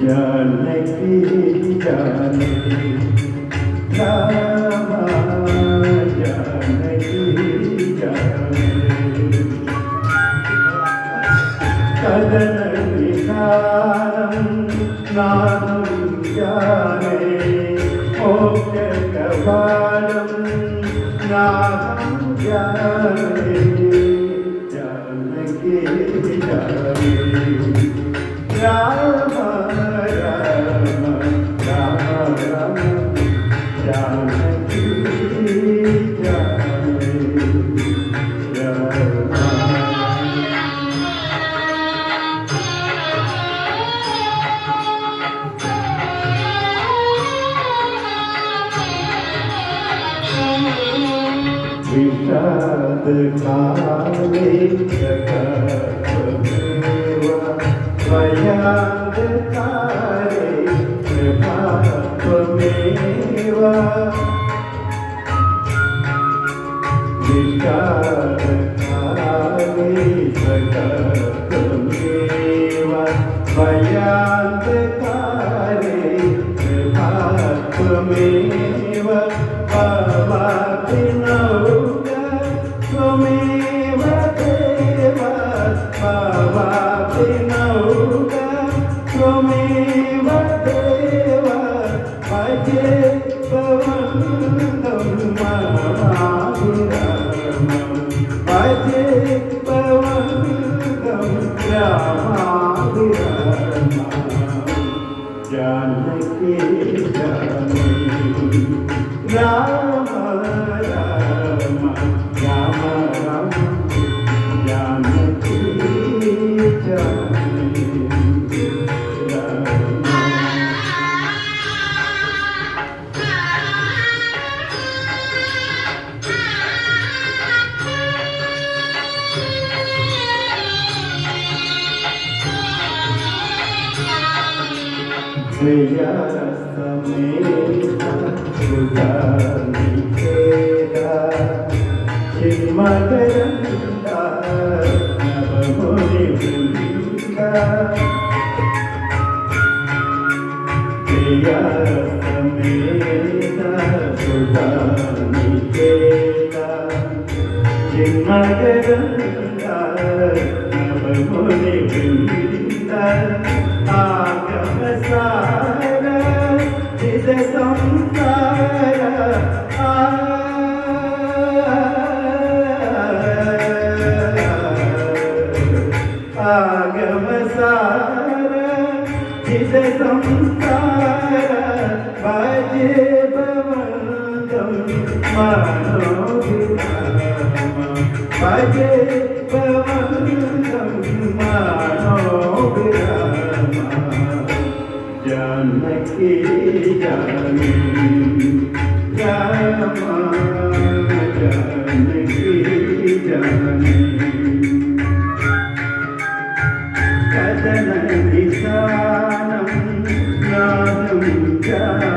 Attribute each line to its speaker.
Speaker 1: जानकी जानकी राम जानकी जानकी कदन विधानम नाम जाने मोक्ष कपालम नाम जाने जानकी जानकी राम विषाद काले वयाद काले प्रभात्वमेव विषाद काले प्रभात्वमेव वयाद काले प्रभात्वमेव त्वमेव देव त्वमेव देव भजे पवनं रामाभिरामं भजे पवनं रामाभिरामं जानकी जानकी राम राम राम राम जानकी जानकी जया समेत सुधानिकेता चिन्मयरंगा नवमुनिवृंदा जया समेत सुधानिकेता चिन्मयरंगा नवमुनिवृंदा आगम सारा चिद संसार आगम सारा चिद संसार भजे भवनं मनोभिराम भजे भवनं मनोभिराम जानकी जानकी राम जानकी जानकी कदन विधानं ज्ञानं